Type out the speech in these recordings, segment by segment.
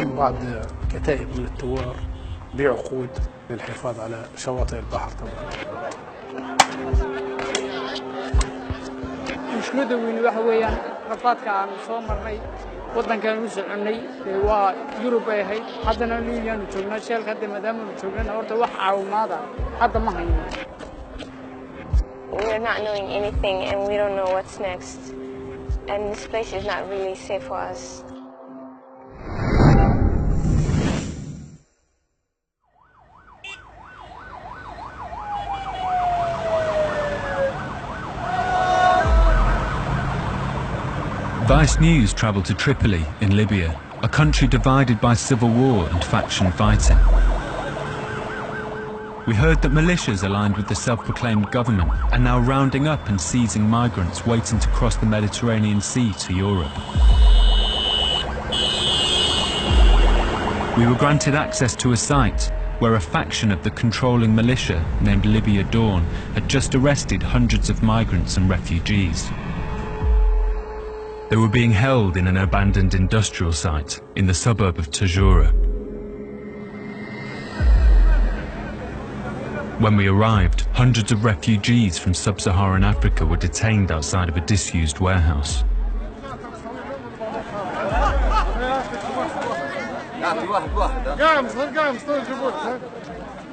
تقوم بعض كتائب من الثوار بعقود للحفاظ على شواطئ البحر طبعا. مشكلته وين waxa weeyaan rafaadka aan soo marnay wadankan u soconay waa Yurub ay ahayd haddana Libya aan joognaa sheelka hadda maadaama aan joognaa horta wax caawimaada hadda ma hayno. We are not knowing anything and we don't know what's next, and this place is not really safe for us. Vice News travelled to Tripoli in Libya, a country divided by civil war and faction fighting. We heard that militias aligned with the self-proclaimed government are now rounding up and seizing migrants waiting to cross the Mediterranean Sea to Europe. We were granted access to a site where a faction of the controlling militia named Libya Dawn had just arrested hundreds of migrants and refugees. They were being held in an abandoned industrial site in the suburb of Tajura. When we arrived, hundreds of refugees from sub-Saharan Africa were detained outside of a disused warehouse.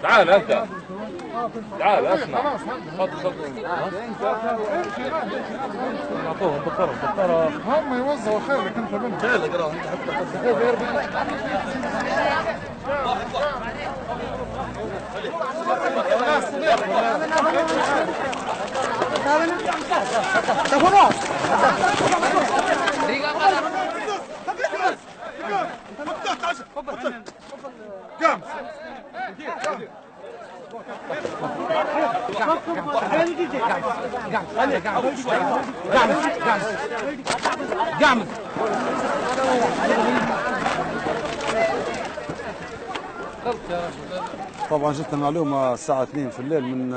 تعال انت تعال اسمع تفضل اعطوهم بالطرف هم يوزعوا خيرك انت منهم خيرك راه انت طبعا جتنا معلومة الساعة 2 في الليل من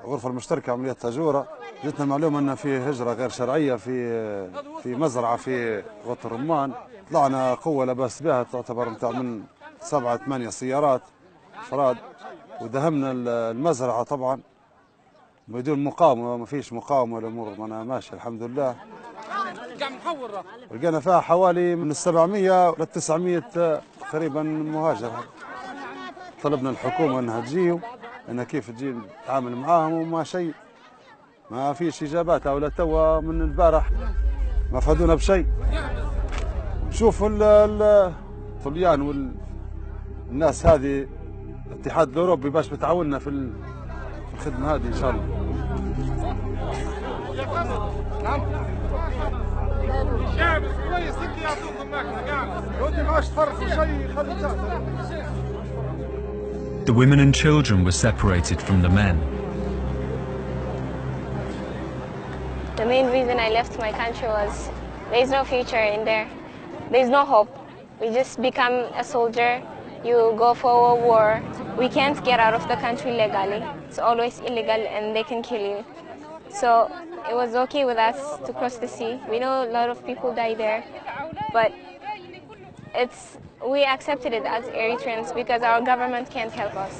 غرفة المشتركة عمليات تاجورة. جتنا معلومة أن في هجرة غير شرعية في مزرعة في غوط الرمان. طلعنا قوة لا بأس بها تعتبر متاع من 7-8 سيارات أفراد ودهمنا المزرعة طبعا بدون مقاومة. ما فيش مقاومة الأمور أنا ماشي الحمد لله. لقينا فيها حوالي من 700 ل 900 تقريبا مهاجر. طلبنا الحكومة أنها تجي أنها كيف تجي نتعامل معاهم وما شيء ما فيش إجابات. أو توا من البارح ما فادونا بشيء. نشوف الطليان والناس هذه الاتحاد الأوروبي باش بتعاوننا في الخدمة هذه إن شاء الله. The women and children were separated from the men. The main reason I left my country was there's no future in there. There's no hope. We just become a soldier. You go for a war. We can't get out of the country legally. It's always illegal and they can kill you. So it was okay with us to cross the sea. We know a lot of people die there, but we accepted it as Eritreans because our government can't help us.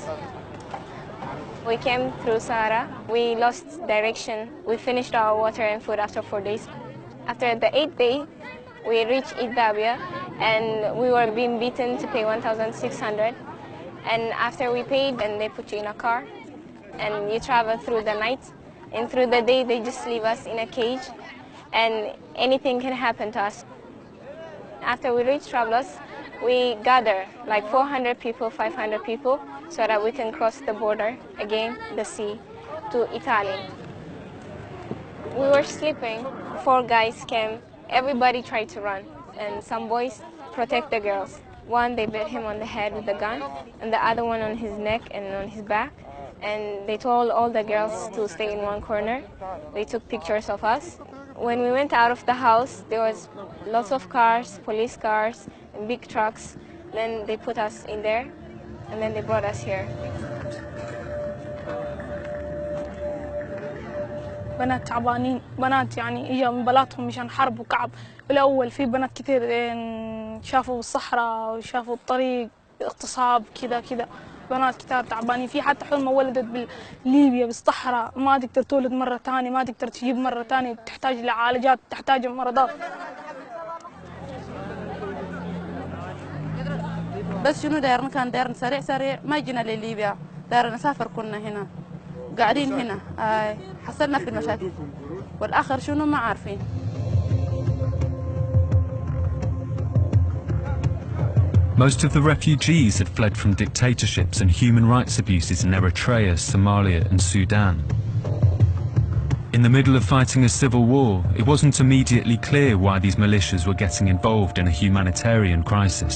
We came through Sahara. We lost direction. We finished our water and food after 4 days. After the 8th day, we reached Ethiopia and we were being beaten to pay 1,600. And after we paid, then they put you in a car and you travel through the night. And through the day, they just leave us in a cage and anything can happen to us. After we reach Trablus, we gather like 400 people, 500 people, so that we can cross the border, again, the sea, to Italy. We were sleeping, 4 guys came, everybody tried to run, and some boys protect the girls. One, they beat him on the head with a gun, and the other one on his neck and on his back. And they told all the girls to stay in one corner. They took pictures of us. When we went out of the house, there was lots of cars, police cars, and big trucks. Then they put us in there, and then they brought us here. بنات تعبانين، بنات يعني اجوا من بلاطهم مشان حرب وكعب. الاول في بنات كثير شافوا الصحراء وشافوا الطريق اغتصاب كذا بنات كتار تعبانين في حتى حلمة ولدت بليبيا بالصحراء ما تقدر تولد مرة ثانية ما تقدر تجيب مرة ثانية تحتاج لعالجات تحتاج مرضات بس شنو دايرنا كان دايرنا سريع ما جينا لليبيا دايرنا نسافر كنا هنا قاعدين هنا حصلنا في المشاكل والآخر شنو ما عارفين Most of the refugees had fled from dictatorships and human rights abuses in Eritrea, Somalia and Sudan. In the middle of fighting a civil war, it wasn't immediately clear why these militias were getting involved in a humanitarian crisis.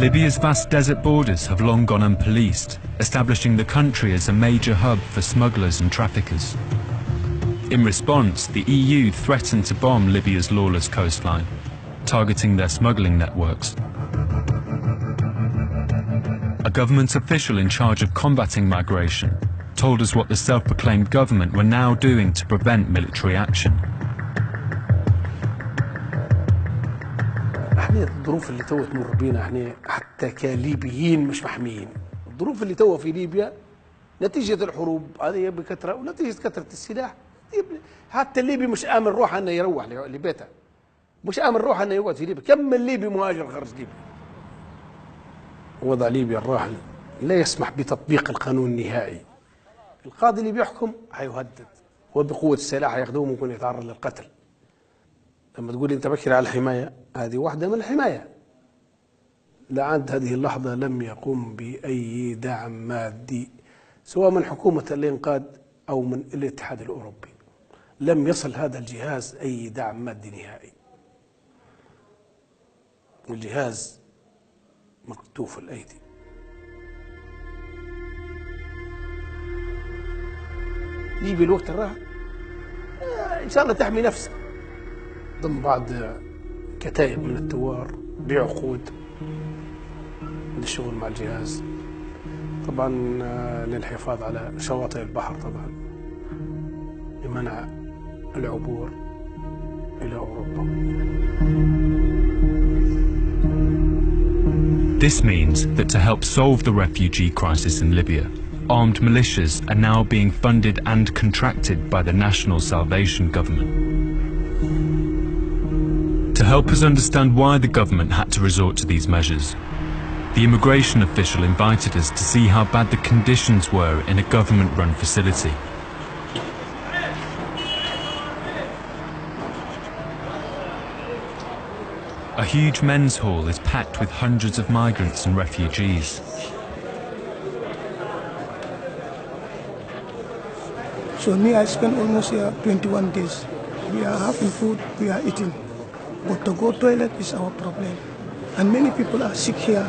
Libya's vast desert borders have long gone unpoliced, establishing the country as a major hub for smugglers and traffickers. In response, the EU threatened to bomb Libya's lawless coastline, targeting their smuggling networks. A government official in charge of combating migration told us what the self-proclaimed government were now doing to prevent military action. احنا الظروف اللي تو تمر بينا احنا حتى كليبيين مش محميين. الظروف اللي تو في ليبيا نتيجة الحروب هذه بكثرة ونتيجة كثرة السلاح. حتى الليبي مش آمن روحه انه يروح لبيته. مش آمن روحه انه يقعد في ليبيا، كم من ليبي مهاجر خرج ليبيا. وضع ليبيا الراهن لا يسمح بتطبيق القانون النهائي. القاضي اللي بيحكم هيهدد وبقوة السلاح هياخذوه ممكن يتعرض للقتل. لما تقول انت بكر على الحماية هذه واحدة من الحماية. لعند هذه اللحظة لم يقوم بأي دعم مادي سواء من حكومة الإنقاذ أو من الاتحاد الأوروبي. لم يصل هذا الجهاز أي دعم مادي نهائي. والجهاز مكتوف الأيدي. ليبيا الوقت الراحة إن شاء الله تحمي نفسها ضمن بعض كتائب من الثوار بعقود للشغل مع الجهاز طبعا للحفاظ على شواطئ البحر طبعا لمنع العبور إلى أوروبا. This means that to help solve the refugee crisis in Libya, armed militias are now being funded and contracted by the National Salvation Government. To help us understand why the government had to resort to these measures, the immigration official invited us to see how bad the conditions were in a government-run facility. A huge men's hall is packed with hundreds of migrants and refugees. So me, I spent almost here 21 days. We are having food, we are eating. But to go toilet is our problem. And many people are sick here.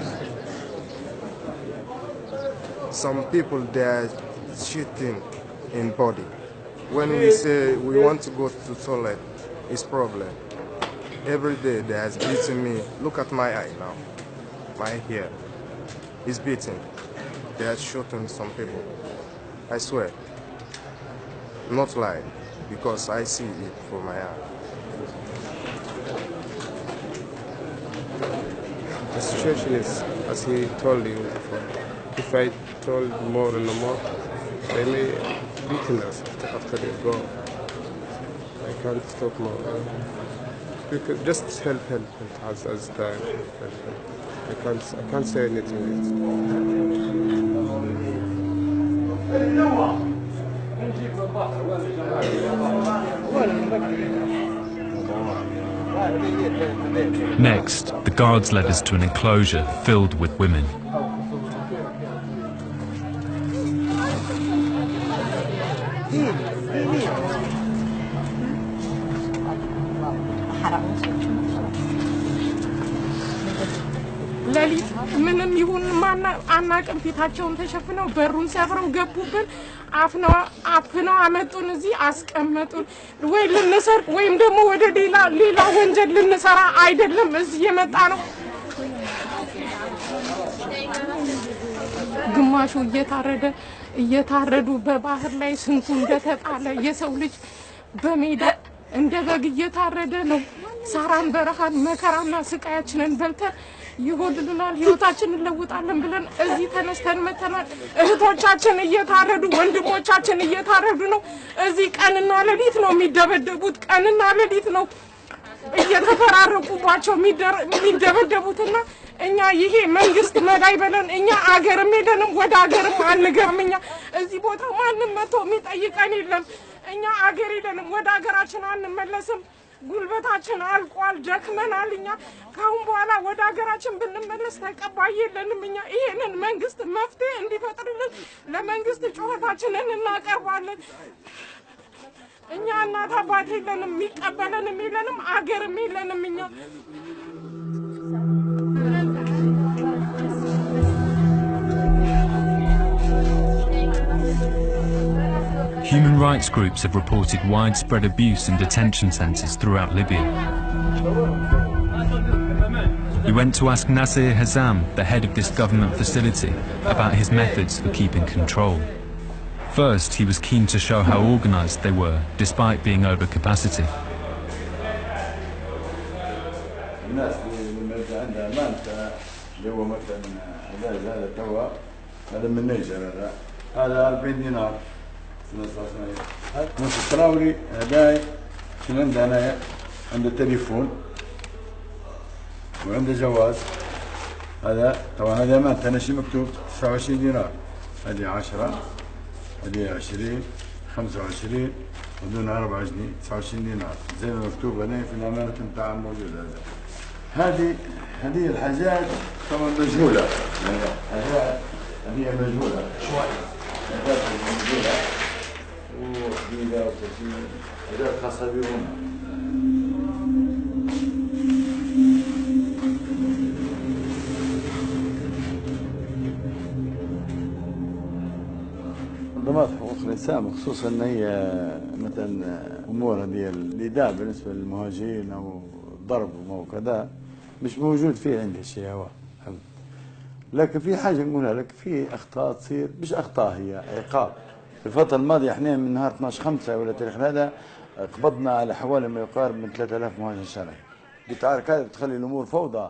Some people, they are shitting in body. When we say we want to go to toilet, it's problem. Every day they are beating me. Look at my eye now. My hair is beating. They are shooting some people. I swear. Not lie, because I see it for my eye. The situation is, as he told you before, if I told more and more, they may beaten us after they go. I can't talk more. Because just help as time. I can't say anything. Next, the guards led us to an enclosure filled with women. ሌሊት ምንም ይሁን ማና አናቅም ፊታቸውን ተሸፍነው በሩን ሰብረው ገቡብን አፍነው አመጡን እዚህ አስቀመጡን ወይ ልንሰርቅ ወይም ደግሞ ወደ ሌላ ወንጀል ልንሰራ አይደለም እዚህ የመጣ ነው ግማሹ እየታረዱ በባህር ላይ ስንቱ እንደተጣለ የሰው ልጅ በሜዳ እንደ በግ እየታረደ ነው። ሳራን በረሃን መከራና ስቃያችንን በልተን ይጎድልናል፣ ህይወታችንን እንለውጣለን ብለን እዚህ ተነስተን መተናል። እህቶቻችን እየታረዱ ወንድሞቻችን እየታረዱ ነው። እዚህ ቀንና ሌሊት ነው የሚደበደቡት። ቀንና ሌሊት ነው እየተፈራረቁባቸው የሚደበደቡትና እኛ ይሄ መንግስት መዳይ በለን እኛ አገርም ሄደንም ወደ አገርም አንገርም። እኛ እዚህ ቦታ ማንም መጥቶ የሚጠይቀን የለም። እኛ አገር ሄደንም ወደ አገራችን አንመለስም። ጉልበታችን አልቋል፣ ደክመናል። እኛ ካሁን በኋላ ወደ አገራችን ብንመለስ ተቀባይ የለንም። እኛ ይሄንን መንግስት መፍትሄ እንዲፈጥርልን ለመንግስት ጩኸታችንን እናቀርባለን። እኛ እናት አባት የለንም፣ የሚቀበለንም የለንም፣ አገርም የለንም። እኛ Human rights groups have reported widespread abuse in detention centres throughout Libya. We went to ask Nasir Hazam, the head of this government facility, about his methods for keeping control. First, he was keen to show how organised they were, despite being over capacity. هذا 40 دينار نص التراولي هداي شنو عنده هنايا؟ عنده تليفون وعنده جواز. هذا طبعا هذا امانته انا شي مكتوب 29 دينار، هذه 10، هذه 20، 25 ودون 4 جنيه، 29 دينار زي ما مكتوب هنا في الامانه نتاع موجود. هذه الحاجات طبعا مجهوله، يعني حاجات هذه مجهوله شوي، حاجات مجهوله وحديده وتسيير، حاجات خاصه بهم. منظمات حقوق الانسان خصوصا ان هي مثلا امور هذه الايذاء بالنسبه للمهاجرين او الضرب وكذا مش موجود فيه عندي شيء هو. لكن في حاجه نقولها لك، في اخطاء تصير، مش اخطاء هي عقاب. في الفتره الماضيه احنا من نهار 12/5 ولا تاريخ هذا قبضنا على حوالي ما يقارب من 3000 مهاجر شرعي. بتعرف هذا بتخلي الامور فوضى،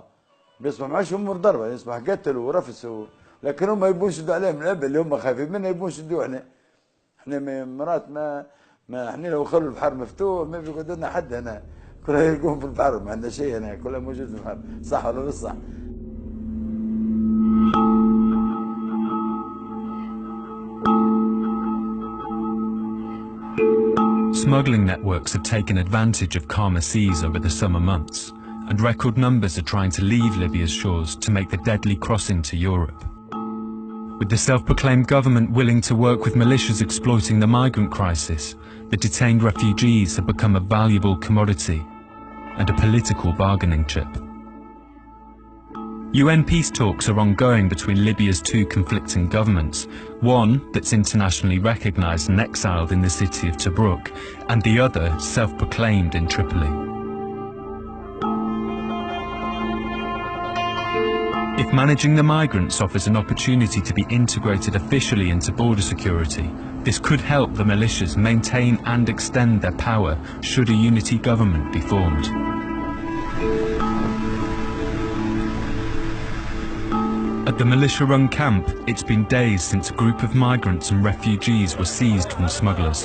بيصبح ما عادش امور ضربه، يصبح قتلوا ورفسوا، لكن هم يبون يشدوا عليهم العبء اللي هم خايفين منه، يبون يشدوه. احنا مرات ما احنا لو خلوا البحر مفتوح ما بيقعدوا لنا حد هنا، كلها يلقون في البحر، ما عندنا شيء هنا، كلها موجود في البحر، صح ولا مش صح؟ Smuggling networks have taken advantage of calmer seas over the summer months, and record numbers are trying to leave Libya's shores to make the deadly crossing to Europe. With the self-proclaimed government willing to work with militias exploiting the migrant crisis, the detained refugees have become a valuable commodity and a political bargaining chip. UN peace talks are ongoing between Libya's two conflicting governments, one that's internationally recognised and exiled in the city of Tobruk, and the other self-proclaimed in Tripoli. If managing the migrants offers an opportunity to be integrated officially into border security, this could help the militias maintain and extend their power should a unity government be formed. At the militia-run camp, it's been days since a group of migrants and refugees were seized from smugglers.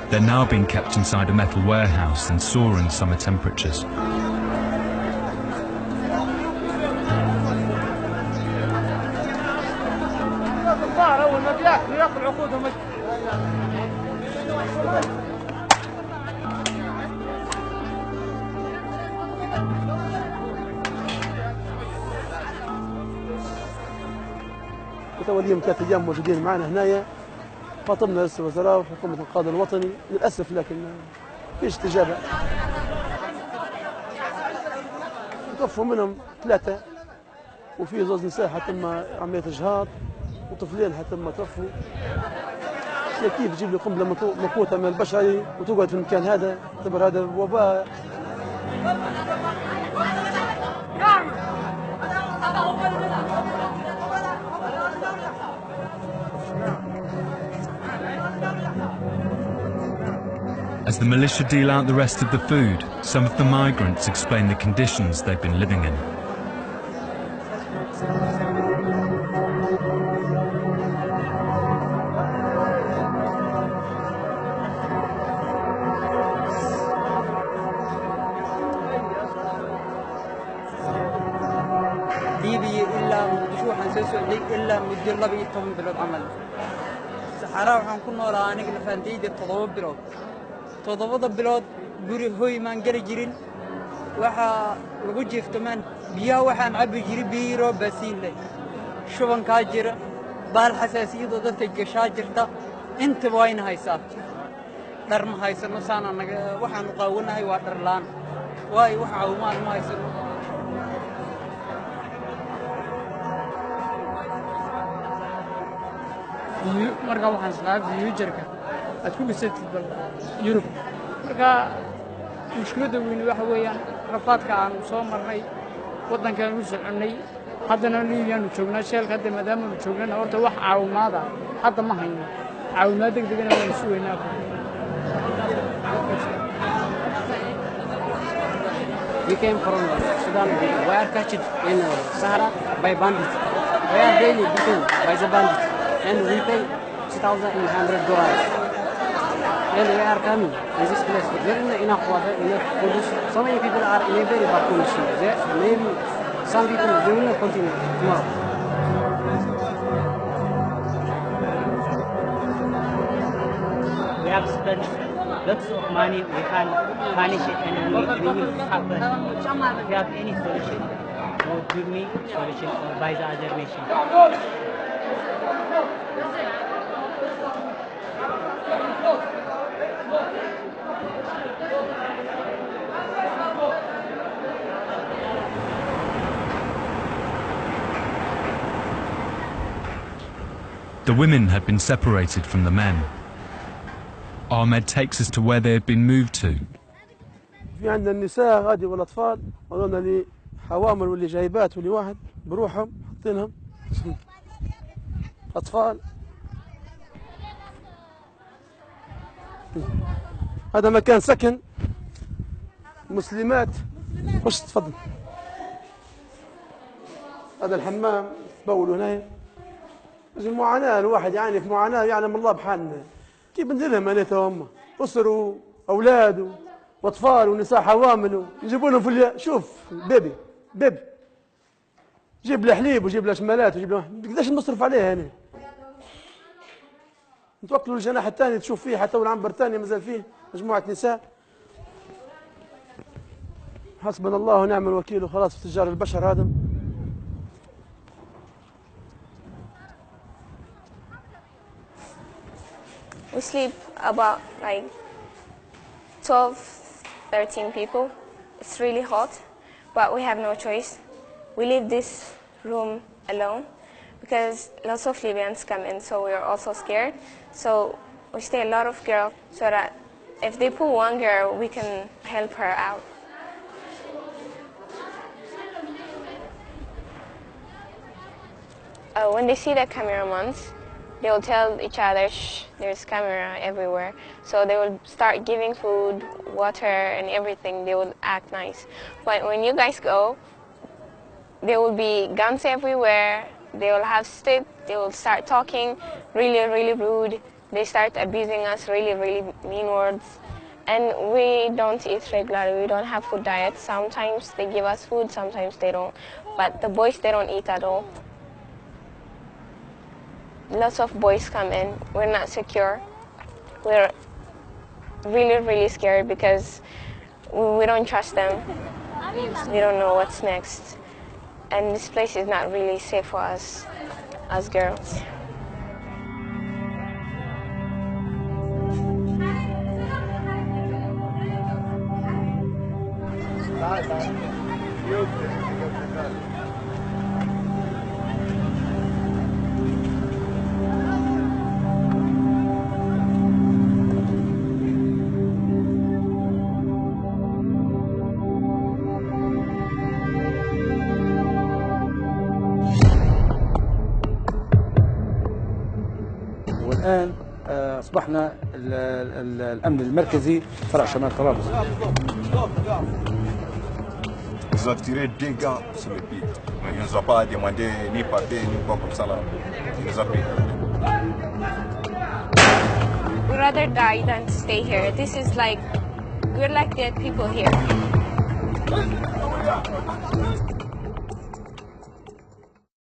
They're now being kept inside a metal warehouse in soaring summer temperatures. اليوم 3 أيام موجودين معنا هنايا، خاطبنا رئيس الوزراء وحكومة القاضي الوطني، للأسف لكن فيش استجابة. توفوا منهم 3 وفي زوج نساء حتم عملية إجهاض وطفلين حتم توفوا. كيف تجيب لي قنبلة مكوتة من البشري وتقعد في المكان هذا؟ تعتبر هذا وباء. As the militia deal out the rest of the food, some of the migrants explain the conditions they've been living in. ليبيا إلا مشروع حنسوي إلا مدير لبي طبعا بلاد عمل صحراء وحن كنا ولا أنا قلنا فانتي تضرب بلاد guri hoy maan gali jirin waxa lagu jiiftamaan biyaha waxaan cabbi jiray biiro basiin leh shuban ka jira baal xasaasiyad oo dadka gashaa jirta inta wayna haysaa dhar ma haysano saana naga waxaan u qaawanahay waa dhar laan waay waxa caawimaad ma haysano marka waxaan islaahay future-ka aad ku dhisatid bal Yurub marka mushkiladda weyn waxa weeyaan rafaadka aan soo marnay waddankan u soconay haddana Libyaan joognaa sheelka hadda maadaama aan joognaa horta wax caawimaada hadda ma hayno caawimaad degdegna waan suugaynaa We came from Sudan. We are catched in Sahara by bandits. We are daily beaten by the bandits, and we pay $2,100. And we are coming in this place. There is enough water, enough food. So many people are in a very bad condition. Maybe some people they will not continue tomorrow. We have spent lots of money. We can punish it, and we will happen. If you have any solution, or give me solution or by the other nation. The women had been separated from the men. Ahmed takes us to where they had been moved to. في عندنا النساء غادي والأطفال أظن اللي حوامل واللي جايبات واللي واحد بروحهم حاطينهم أطفال. هذا مكان سكن مسلمات. خش تفضل. هذا الحمام تبولوا هنا. المعاناة الواحد يعاني في معاناة يعلم الله بحالنا. كيف بنزلهم أنا هم أسر وأولاد وأطفال ونساء حوامل يجيبوا لهم في شوف بيبي جيب له حليب وجيب له شمالات وجيب له قداش نصرف عليه هنا نتوكلوا الجناح الثاني تشوف فيه حتى والعنبر الثاني مازال فيه مجموعة نساء حسبنا الله ونعم الوكيل وخلاص في تجار البشر هذا We sleep about like 12, 13 people. It's really hot, but we have no choice. We leave this room alone because lots of Libyans come in, so we're also scared. So we stay a lot of girls so that if they pull one girl, we can help her out. When they see the cameramans, they will tell each other, shh, there's camera everywhere. So they will start giving food, water, and everything. They will act nice. But when you guys go, there will be guns everywhere. They will have sticks. They will start talking really, really rude. They start abusing us really, really mean words. And we don't eat regularly. We don't have food diet. Sometimes they give us food, sometimes they don't. But the boys, they don't eat at all. Lots of boys come in. We're not secure. We're really, really scared because we don't trust them. We don't know what's next. And this place is not really safe for us as girls. والآن أصبحنا الأمن المركزي فرع شمال طرابلس. Ils ont tiré 2 gants sur le pied. Mais ils ne nous ont pas demandé ni papier ni quoi comme ça là. Ils nous ont pris. We'd rather die than to stay here. This is like, we're like dead people here.